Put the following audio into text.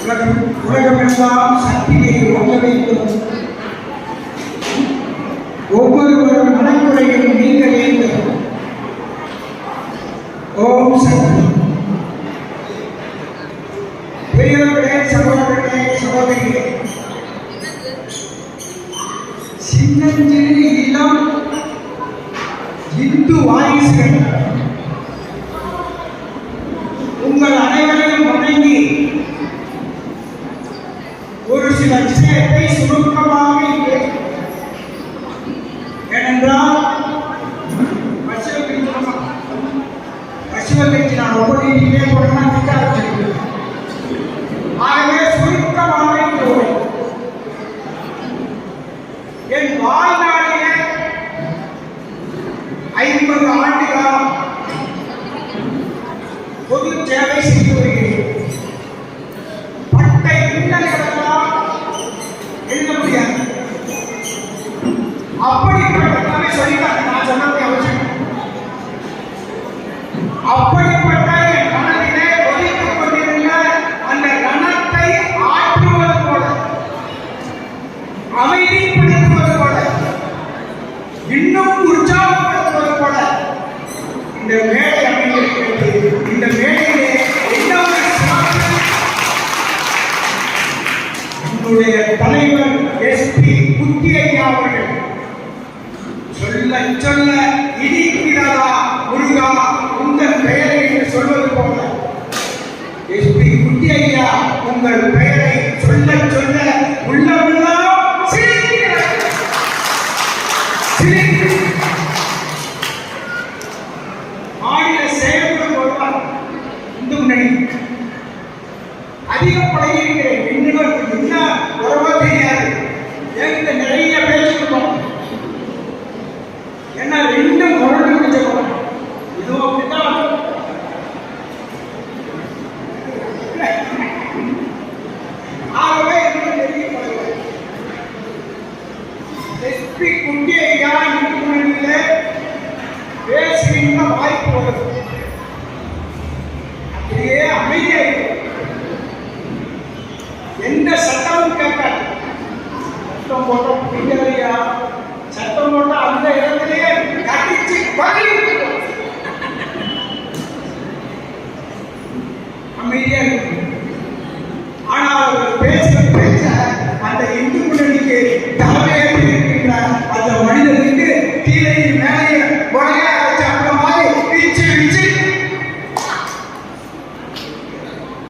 உலகமெல்லாம் சக்தியை ஓட்ட வேண்டும். ஒவ்வொருவரும் மனக்குறையும் நீங்க வேண்டும். ஓம் சக்தி. பெரியவர்களே, சகோதரர்களே, சகோதரிகளே, சின்னஞ்சிறு இளம் இந்து வாரிசுகள் உங்கள் அனைவரையும் வணங்கி ஒரு சில விஷயத்தை சுருக்கமாக ஏனென்றால் பசுவகைக்கு நான் ஒவ்வொரு இதே போனா திட்ட வச்சிருக்கேன். ஆகவே சுருக்கமாக என் வாழ்நாளிலே 50 ஆண்டு காலம் பொது சேவை செய்து வருகிறேன். பட்டை இன்னல்களெல்லாம் எழுத முடியாது. அப்படிப்பட்ட சொல்லிட்டாங்க, நான் சொன்னதை அவசியம். அப்படிப்பட்ட என் மனதிலே ஒலித்துக் கொண்டிருந்த அந்த கணத்தை ஆற்றுவது போல, அமைதிப்படுத்துவது போல, இன்னும் உற்சாகப்படுத்துவது போல இந்த மேடை அமைந்திருக்கிறது. இந்த மேடையிலே என்னுடைய தலைவர் எஸ்பி குட்டி ஐயா அவர்கள் சொல்ல சொல்ல இடிக்கிறதா முருகா உங்கள் பெயரை என்று சொல்வது போல, எஸ்பி குட்டி ஐயா உங்கள் பெயரை சொல்ல சொல்ல உள்ளவெல்லாம் மாநில செயல்படும் வருவார். இந்து முன்னணி அதிக பழகியிருக்கிறேன். இன்னும் என்ன உறவோ தெரியாது. என்கிட்ட நிறைய பேசிருக்கோம். என்ன ரெண்டும் குரல் முடிச்சிருக்கோம். இதுவும் அப்படித்தான். ஆகவே இன்னும் நெருங்கி பழகுவேன். எஸ்பி குட்டி ஐயா இந்து முன்னணியிலே பேசுகின்ற வாய்ப்பு வருது. அப்படியே அமைதியாக இருக்கும். எந்த சட்டமும் கேட்காது. சட்டம் போட்ட பிடிக்கலையா, சட்டம் போட்ட அந்த இடத்திலேயே கட்டிச்சு அமைதியா இருக்கும். ஆனால் அவர் பேச பேச அந்த இந்து